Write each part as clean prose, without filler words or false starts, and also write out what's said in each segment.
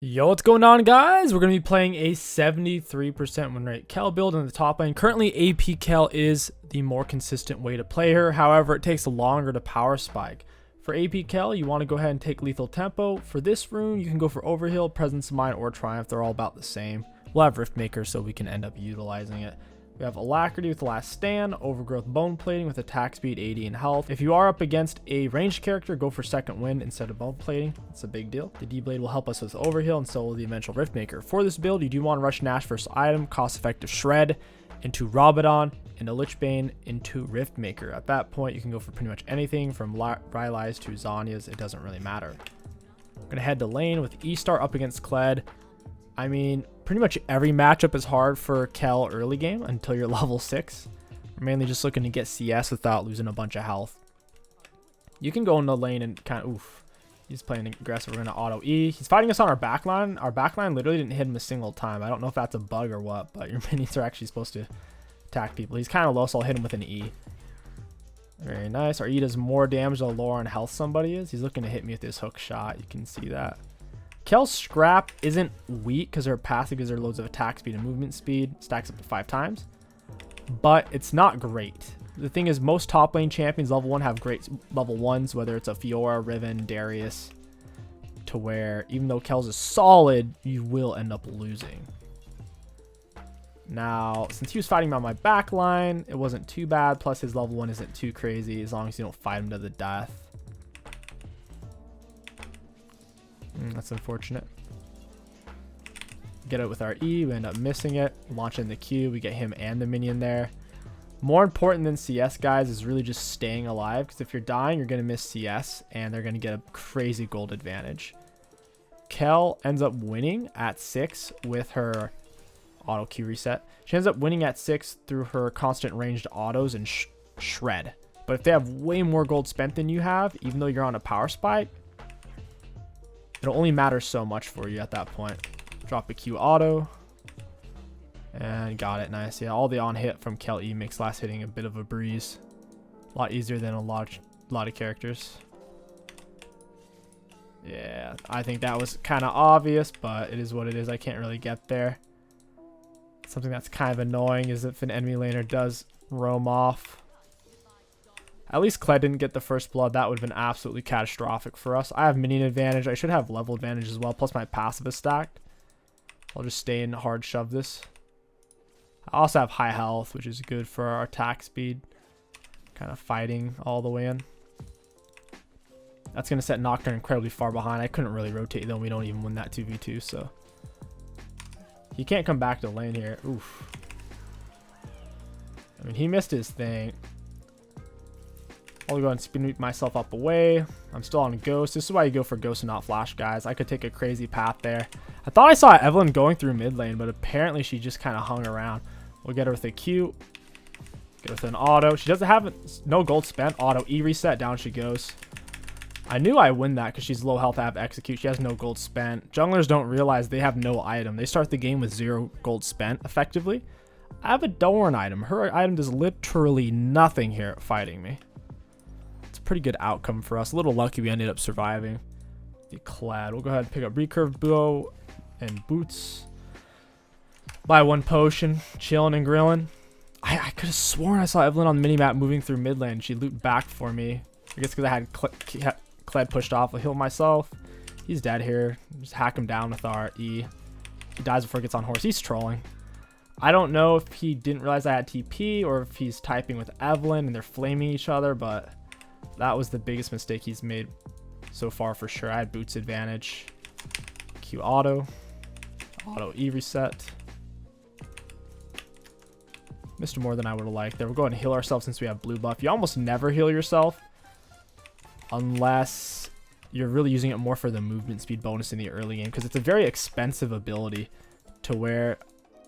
Yo, what's going on, guys? We're going to be playing a 73% win rate Kayle build in the top lane. Currently, AP Kayle is the more consistent way to play her. However, it takes longer to power spike. For AP Kayle, you want to go ahead and take lethal tempo. For this rune, you can go for overheal, presence of mind, or triumph. They're all about the same. We'll have Riftmaker so we can end up utilizing it. We have Alacrity with Last Stand, Overgrowth Bone Plating with attack speed, 80, and health. If you are up against a ranged character, go for Second Wind instead of Bone Plating. It's a big deal. The D-Blade will help us with Overheal, and so will the eventual Riftmaker. For this build, you do want to rush Nash first item, cost-effective Shred, into Rabadon, into Lichbane, into Riftmaker. At that point, you can go for pretty much anything from Rylai's to Zhonya's. It doesn't really matter. I'm going to head to lane with E-Star up against Kled. I mean, pretty much every matchup is hard for Kayle early game until you're level 6. We're mainly just looking to get CS without losing a bunch of health. You can go in the lane and kind of, oof. He's playing aggressive. We're going to auto E. He's fighting us on our backline. Our backline literally didn't hit him a single time. I don't know if that's a bug or what, but your minions are actually supposed to attack people. He's kind of low, so I'll hit him with an E. Very nice. Our E does more damage the lower on health somebody is. He's looking to hit me with this hook shot. You can see that. Kayle's scrap isn't weak because her passive gives her loads of attack speed and movement speed, stacks up to 5 times, but it's not great. The thing is, most top lane champions level 1 have great level 1s, whether it's a Fiora, Riven, Darius, to where even though Kayle's is solid, you will end up losing. Now, since he was fighting me on my back line, it wasn't too bad, plus his level 1 isn't too crazy as long as you don't fight him to the death. That's unfortunate. Get it with our E, we end up missing it. Launching the Q, we get him and the minion there. More important than CS, guys, is really just staying alive, because if you're dying, you're going to miss CS, and they're going to get a crazy gold advantage. Kayle ends up winning at 6 with her auto Q reset. She ends up winning at 6 through her constant ranged autos and shred. But if they have way more gold spent than you have, even though you're on a power spike, it'll only matter so much for you at that point. Drop a Q auto. And got it. Nice. Yeah, all the on hit from Kayle E makes last hitting a bit of a breeze. A lot easier than a lot of characters. Yeah, I think that was kind of obvious, but it is what it is. I can't really get there. Something that's kind of annoying is if an enemy laner does roam off. At least Kled didn't get the first blood. That would have been absolutely catastrophic for us. I have minion advantage. I should have level advantage as well. Plus my passive is stacked. I'll just stay in hard shove this. I also have high health, which is good for our attack speed. Kind of fighting all the way in. That's going to set Nocturne incredibly far behind. I couldn't really rotate though. We don't even win that 2v2, so. He can't come back to lane here. Oof. I mean, he missed his thing. I'll go ahead and spin myself up away. I'm still on Ghost. This is why you go for Ghost and not Flash, guys. I could take a crazy path there. I thought I saw Evelynn going through mid lane, but apparently she just kind of hung around. We'll get her with a Q. Get her with an auto. She doesn't have no gold spent. Auto E reset. Down she goes. I knew I win that because she's low health. I have execute. She has no gold spent. Junglers don't realize they have no item. They start the game with 0 gold spent effectively. I have a Dorn item. Her item does literally nothing here fighting me. Pretty good outcome for us. A little lucky we ended up surviving the Kled. We'll go ahead and pick up recurve bow and boots. Buy 1 potion, chilling and grilling. I could have sworn I saw Evelynn on the minimap moving through mid lane. She looped back for me. I guess because I had Kled pushed off. I'll heal myself. He's dead here. Just hack him down with our E. He dies before he gets on horse. He's trolling. I don't know if he didn't realize I had TP or if he's typing with Evelynn and they're flaming each other, but that was the biggest mistake he's made so far for sure. I had boots advantage. Q auto. Auto E reset. Missed more than I would have liked there. We'll go ahead and heal ourselves since we have blue buff. You almost never heal yourself unless you're really using it more for the movement speed bonus in the early game, because it's a very expensive ability to where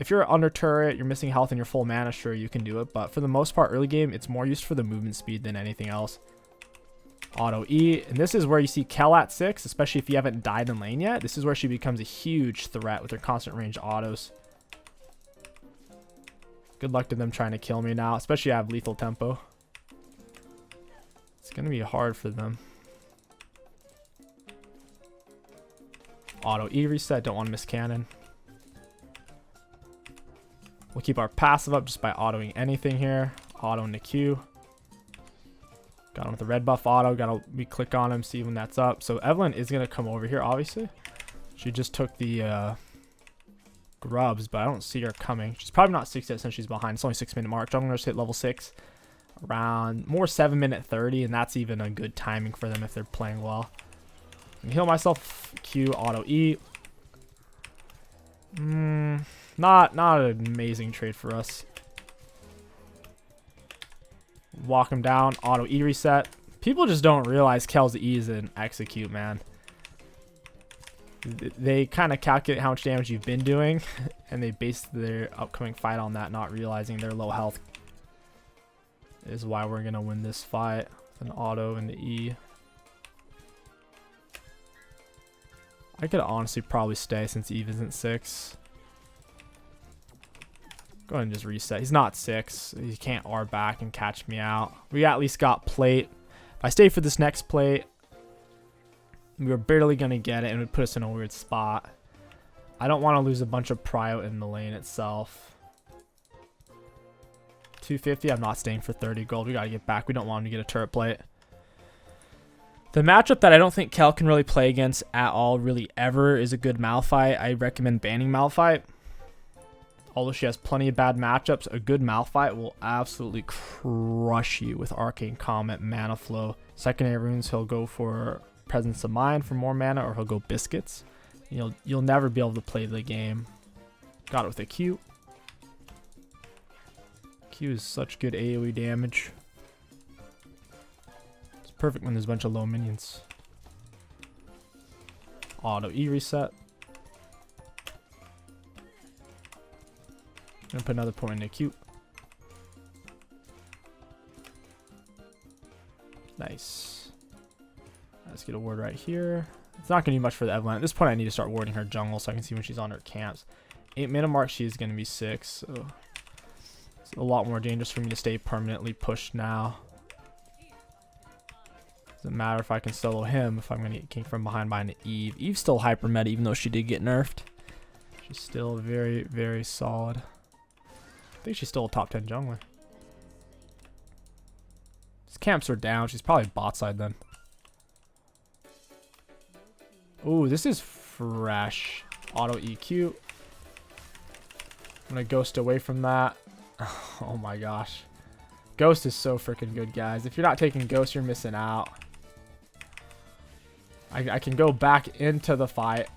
if you're under turret, you're missing health and you're full mana, sure, you can do it. But for the most part, early game, it's more used for the movement speed than anything else. Auto E, and this is where you see Kayle at 6, especially if you haven't died in lane yet. This is where she becomes a huge threat with her constant range autos. Good luck to them trying to kill me now, especially I have lethal tempo. It's going to be hard for them. Auto E reset. Don't want to miss cannon. We'll keep our passive up just by autoing anything here. Auto into Q. Got him with the red buff auto. We click on him, see when that's up. So Evelyn is going to come over here, obviously. She just took the grubs, but I don't see her coming. She's probably not 6 yet since she's behind. It's only 6-minute mark. Junglers hit level 6 around more 7-minute 30, and that's even a good timing for them if they're playing well. Heal myself. Q, auto E. Not an amazing trade for us. Walk him down. Auto E reset. People just don't realize Kayle's E is an execute, man. They kind of calculate how much damage you've been doing, and they base their upcoming fight on that, not realizing their low health is why we're going to win this fight. An auto and the E. I could honestly probably stay since Eve isn't 6. Go ahead and just reset. He's not 6. He can't R back and catch me out. We at least got plate. If I stay for this next plate, we were barely going to get it and it would put us in a weird spot. I don't want to lose a bunch of prio in the lane itself. 250. I'm not staying for 30 gold. We got to get back. We don't want him to get a turret plate. The matchup that I don't think Kayle can really play against at all, really ever, is a good Malphite. I recommend banning Malphite. Although she has plenty of bad matchups, a good Malphite will absolutely crush you with Arcane Comet, Mana Flow. Secondary runes, he'll go for Presence of Mind for more mana, or he'll go Biscuits. You'll never be able to play the game. Got it with a Q. Q is such good AoE damage. It's perfect when there's a bunch of low minions. Auto E reset. Gonna put another point into Q. Nice. Let's get a ward right here. It's not gonna be much for the Evelyn. At this point I need to start warding her jungle so I can see when she's on her camps. 8-minute mark, she is gonna be 6. So it's a lot more dangerous for me to stay permanently pushed now. Doesn't matter if I can solo him if I'm gonna get king from behind Eve. Eve's still hyper meta even though she did get nerfed. She's still very, very solid. I think she's still a top 10 jungler. His camps are down. She's probably bot side then. Ooh, this is fresh. Auto EQ. I'm gonna ghost away from that. Oh my gosh. Ghost is so freaking good, guys. If you're not taking ghost, you're missing out. I can go back into the fight.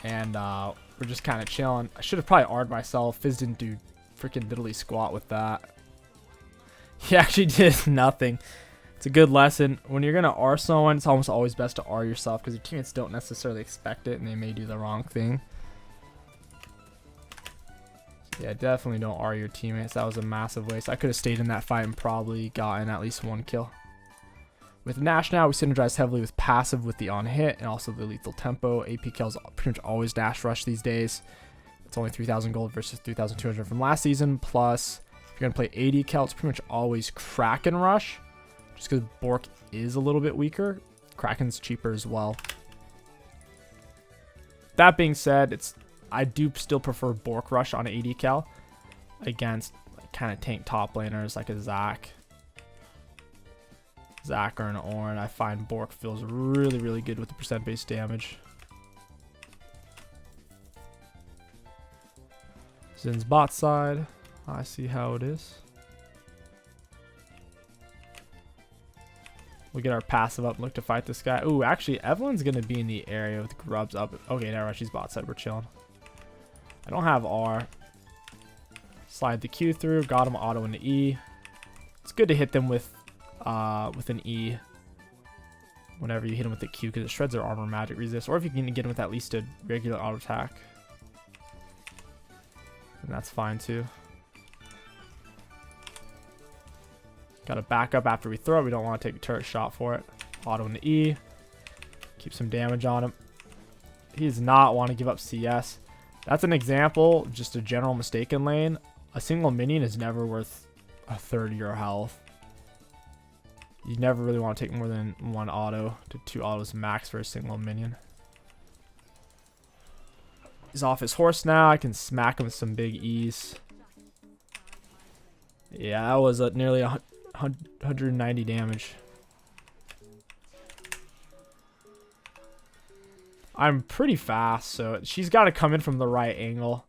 And we're just kind of chilling. I should have probably R'd myself. Fizz didn't do freaking diddly squat with that. He actually did nothing. It's a good lesson. When you're going to R someone, it's almost always best to R yourself because your teammates don't necessarily expect it and they may do the wrong thing. So yeah, definitely don't R your teammates. That was a massive waste. I could have stayed in that fight and probably gotten at least 1 kill. With Nash now, we synergize heavily with passive with the on hit and also the lethal tempo. AP kills pretty much always dash rush these days. It's only 3,000 gold versus 3,200 from last season. Plus, if you're going to play AD Kayle, it's pretty much always Kraken rush. Just because Bork is a little bit weaker. Kraken's cheaper as well. That being said, I do still prefer Bork rush on AD Kayle against kind of tank top laners like a Zac or an Ornn. I find Bork feels really, really good with the percent-based damage. Zin's bot side. I see how it is. We'll get our passive up and look to fight this guy. Ooh, actually, Evelyn's going to be in the area with grubs up. Okay, never mind. She's bot side. We're chilling. I don't have R. Slide the Q through. Got him auto into E. It's good to hit them with an E whenever you hit them with the Q because it shreds their armor magic resist, or if you can get them with at least a regular auto attack, and that's fine too. Got to back up after we throw it. We don't want to take a turret shot for it. Auto into E. Keep some damage on him. He does not want to give up CS. That's an example, just a general mistake in lane. A single minion is never worth a third of your health. You never really want to take more than 1 auto to 2 autos max for a single minion. He's off his horse now. I can smack him with some big E's. Yeah, that was nearly 190 damage. I'm pretty fast, so she's got to come in from the right angle.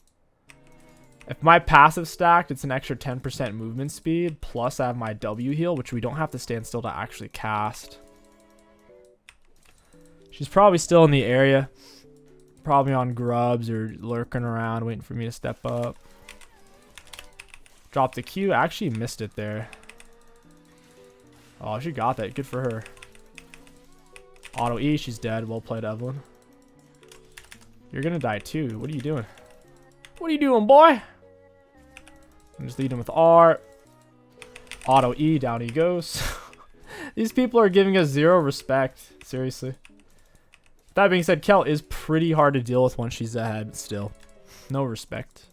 If my passive stacked, it's an extra 10% movement speed, plus I have my W heal, which we don't have to stand still to actually cast. She's probably still in the area. Probably on grubs or lurking around, waiting for me to step up. Drop the Q. Actually missed it there. Oh, she got that. Good for her. Auto E. She's dead. Well played, Evelyn. You're going to die too. What are you doing? What are you doing, boy? I'm just leading with R. Auto E. Down he goes. These people are giving us zero respect. Seriously. That being said, Kayle is pretty hard to deal with once she's ahead. Still. No respect.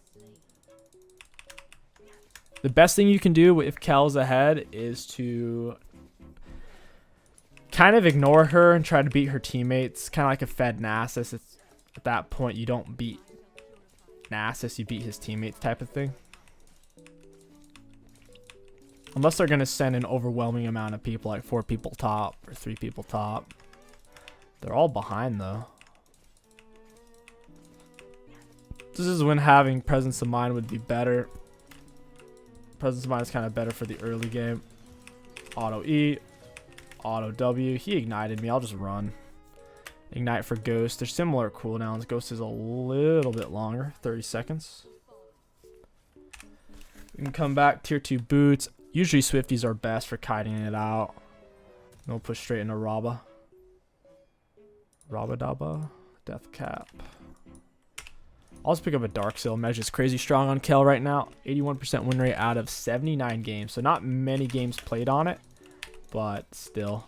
The best thing you can do if Kayle's ahead is to kind of ignore her and try to beat her teammates. Kind of like a fed Nasus. It's, at that point, you don't beat Nasus, you beat his teammates type of thing. Unless they're going to send an overwhelming amount of people, like 4 people top or 3 people top. They're all behind, though. This is when having presence of mind would be better. Presence of mind is kind of better for the early game. Auto E. Auto W. He ignited me. I'll just run. Ignite for Ghost. They're similar cooldowns. Ghost is a little bit longer. 30 seconds. We can come back. Tier 2 boots. Usually Swifties are best for kiting it out. And we'll push straight into Rabba. Rabadaba. Death Cap. I'll just pick up a Dark Seal. Measure's crazy strong on Kayle right now. 81% win rate out of 79 games. So not many games played on it. But still.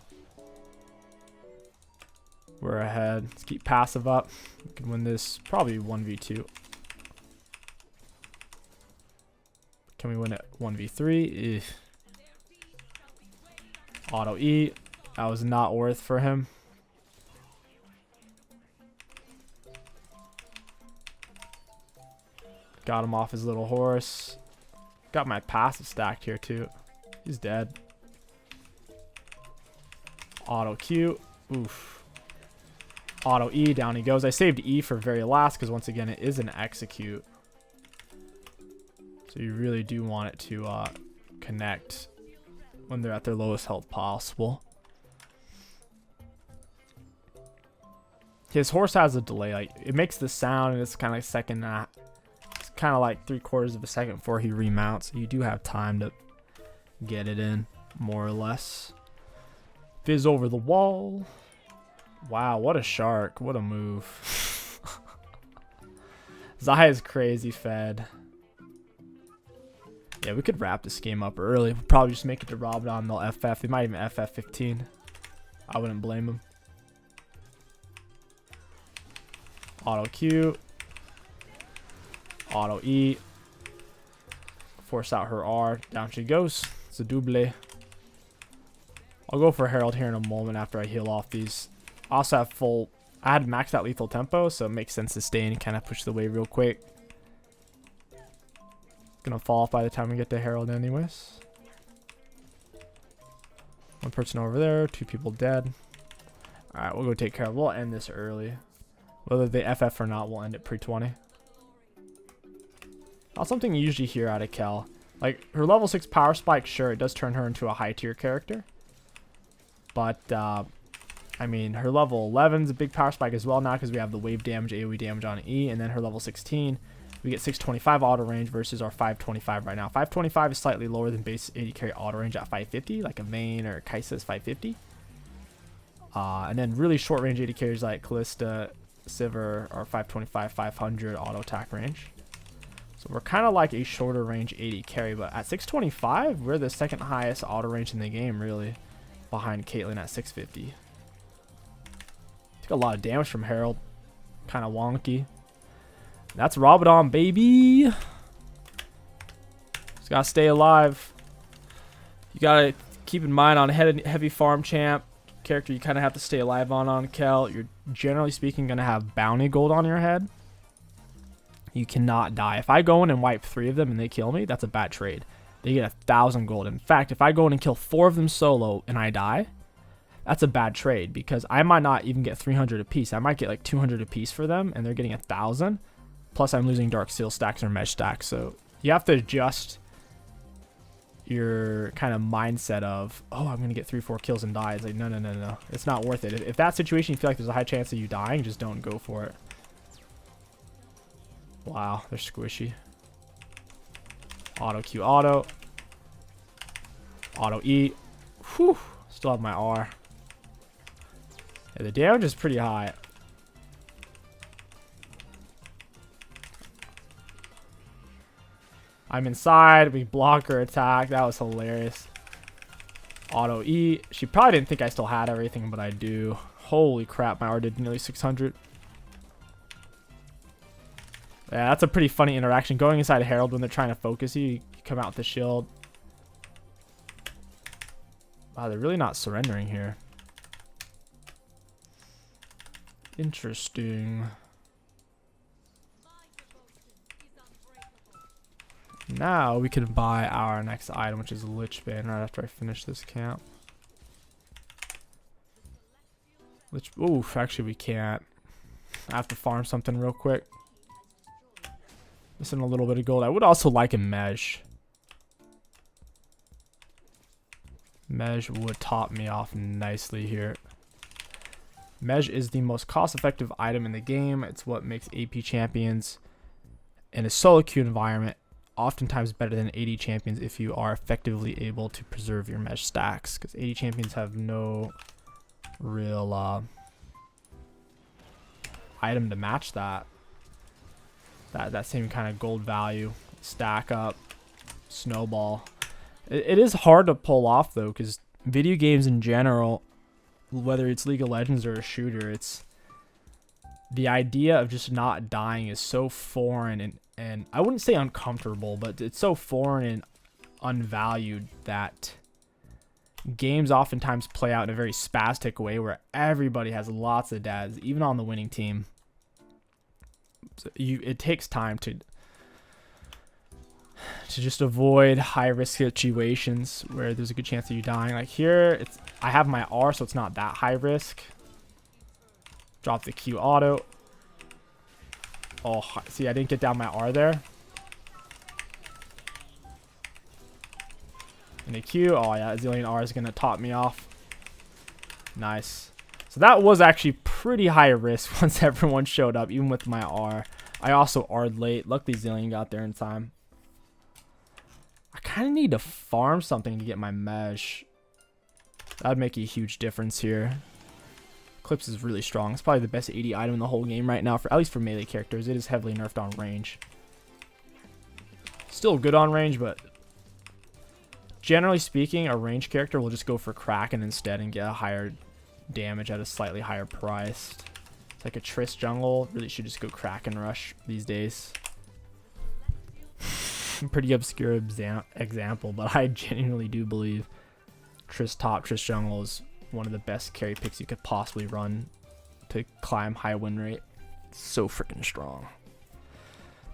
We're ahead. Let's keep passive up. We can win this probably 1v2. Can we win it 1v3? Ugh. Auto E. That was not worth for him. Got him off his little horse. Got my passive stacked here too. He's dead. Auto Q. Oof. Auto E. Down he goes. I saved E for very last because once again it is an execute. So you really do want it to connect when they're at their lowest health possible. His horse has a delay. Like it makes the sound and it's kind of like second. It's kind of like 3/4 of a second before he remounts. So you do have time to get it in, more or less. Fizz over the wall. Wow, what a shark. What a move. Zaya is crazy fed. Yeah, we could wrap this game up early. We'll probably just make it to Rabadon. They'll FF. They might even FF 15. I wouldn't blame them. Auto Q. Auto E. Force out her R. Down she goes. It's a double. I'll go for Herald here in a moment after I heal off these. I also have full... I had maxed out lethal tempo, so it makes sense to stay and kind of push the wave real quick. Gonna fall off by the time we get to Herald anyways. 1 person over there. 2 people dead. Alright, we'll go take care of it. We'll end this early. Whether they FF or not, we'll end it pre-20. Not something you usually hear out of Kayle. Like, her level 6 power spike, sure, it does turn her into a high tier character. But, I mean, her level 11 is a big power spike as well now because we have the wave damage, AoE damage on E. And then her level 16, we get 625 auto range versus our 525 right now. 525 is slightly lower than base 80 carry auto range at 550, like a Vayne or Kai'Sa's 550. And then really short range 80 carries like Callista, Sivir are 525, 500 auto attack range. So we're kind of like a shorter range 80 carry, but at 625, we're the second highest auto range in the game, really, behind Caitlyn at 650. Took a lot of damage from Herald. Kind of wonky. That's Rabadon, baby. Just gotta stay alive. You gotta keep in mind on heavy farm champ character, you kind of have to stay alive on Kayle. You're generally speaking gonna have bounty gold on your head. You cannot die. If I go in and wipe 3 of them and they kill me, that's a bad trade. They get 1,000 gold. In fact, if I go in and kill 4 of them solo and I die, that's a bad trade because I might not even get 300 apiece. I might get like 200 apiece for them and they're getting 1,000. Plus I'm losing dark seal stacks or mesh stacks. So you have to adjust your kind of mindset of, oh, I'm going to get 3-4 kills and die. It's like, no. It's not worth it. If that situation you feel like there's a high chance of you dying, just don't go for it. Wow, they're squishy. Auto Q auto. Auto E. Whew. Still have my R. Yeah, the damage is pretty high. I'm inside. We block her attack. That was hilarious. Auto E. She probably didn't think I still had everything, but I do. Holy crap, my R did nearly 600. Yeah, that's a pretty funny interaction. Going inside Herald when they're trying to focus you, you come out with the shield. Wow, they're really not surrendering here. Interesting. Now we can buy our next item, which is a Lich Bane, right after I finish this camp. Oof, actually we can't. I have to farm something real quick. Missing a little bit of gold. I would also like a Mesh. Mesh would top me off nicely here. Mesh is the most cost-effective item in the game. It's what makes AP champions in a solo queue environment oftentimes better than AD champions if you are effectively able to preserve your Mesh stacks, because AD champions have no real item to match that same kind of gold value. Stack up, snowball. It is hard to pull off though, because video games in general, whether it's League of Legends or a shooter, it's the idea of just not dying is so foreign and I wouldn't say uncomfortable, but it's so foreign and unvalued that games oftentimes play out in a very spastic way where everybody has lots of dads, even on the winning team. So it takes time to just avoid high risk situations where there's a good chance of you dying. Like here, I have my R, so it's not that high risk. Drop the Q auto. Oh, see, I didn't get down my R there. And the Q, oh yeah, Zillion R is gonna top me off. Nice. So that was actually pretty high risk once everyone showed up, even with my R. I also R'd late. Luckily, Zillion got there in time. I kind of need to farm something to get my Mesh. That would make a huge difference here. Eclipse is really strong. It's probably the best AD item in the whole game right now, at least for melee characters. It is heavily nerfed on range. Still good on range, but generally speaking, a range character will just go for Kraken instead and get a higher damage at a slightly higher price. It's like a Triss jungle. Really should just go Kraken rush these days. Pretty obscure example, but I genuinely do believe Triss top, Triss jungle is one of the best carry picks you could possibly run to climb high win rate. It's so freaking strong.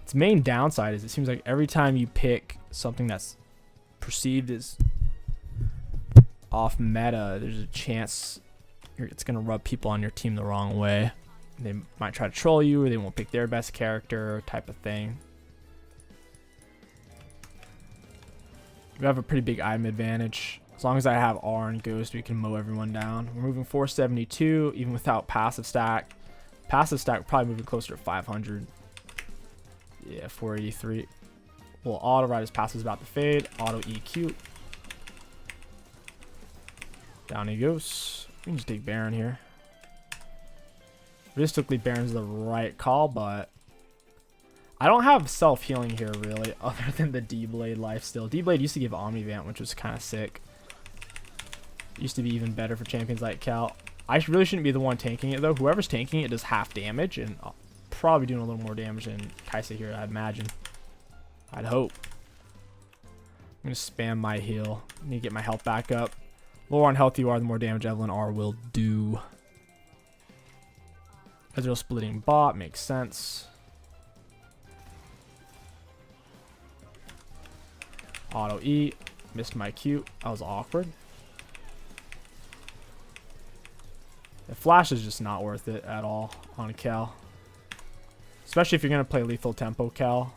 Its main downside is it seems like every time you pick something that's perceived as off meta, there's a chance it's going to rub people on your team the wrong way. They might try to troll you, or they won't pick their best character type of thing. We have a pretty big item advantage. As long as I have R and Ghost, we can mow everyone down. We're moving 472, even without passive stack. Passive stack, we're probably moving closer to 500. Yeah, 483. Well, auto ride his passive is about to fade. Auto EQ. Down he goes. We can just take Baron here. Realistically, Baron's the right call, but I don't have self-healing here, really, other than the D-Blade lifesteal. D-Blade used to give Omnivant, which was kind of sick. Used to be even better for champions like Kayle. I really shouldn't be the one tanking it, though. Whoever's tanking it does half damage, and I'll probably doing a little more damage than Kayle here, I'd imagine. I'd hope. I'm going to spam my heal. I need to get my health back up. The lower on health you are, the more damage Evelyn R will do. Ezreal splitting bot makes sense. Auto E. Missed my Q. That was awkward. The flash is just not worth it at all on a Kayle. Especially if you're going to play lethal tempo Kayle.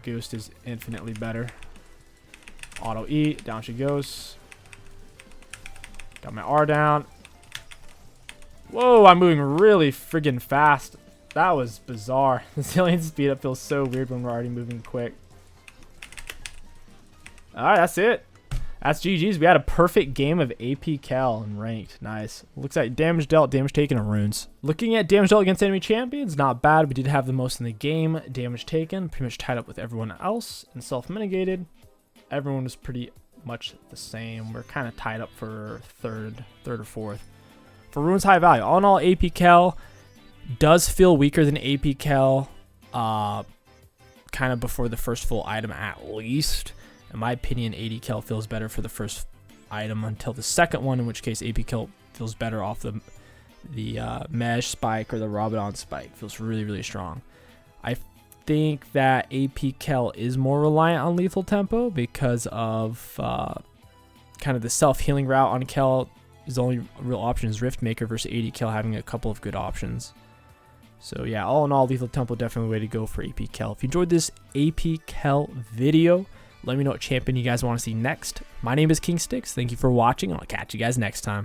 Goose is infinitely better. Auto E. Down she goes. Got my R down. Whoa, I'm moving really friggin' fast. That was bizarre. The Zillion speed up feels so weird when we're already moving quick. Alright, that's it. That's GG's. We had a perfect game of AP Kayle and ranked. Nice. Looks like damage dealt, damage taken, and runes. Looking at damage dealt against enemy champions, not bad. We did have the most in the game. Damage taken, pretty much tied up with everyone else. And self-mitigated, everyone was pretty much the same. We're kind of tied up for third or fourth. For runes high value, all in all, AP Kayle does feel weaker than AP Kayle kind of before the first full item at least. In my opinion, AD Kayle feels better for the first item until the second one, in which case AP Kayle feels better off the mesh spike or the Rabadon spike. Feels really, really strong. I think that AP Kayle is more reliant on lethal tempo because of kind of the self-healing route on Kayle. His only real option is Rift Maker versus AD Kayle having a couple of good options. So yeah, all in all, lethal tempo definitely the way to go for AP Kayle. If you enjoyed this AP Kayle video, let me know what champion you guys want to see next. My name is King Sticks. Thank you for watching, and I'll catch you guys next time.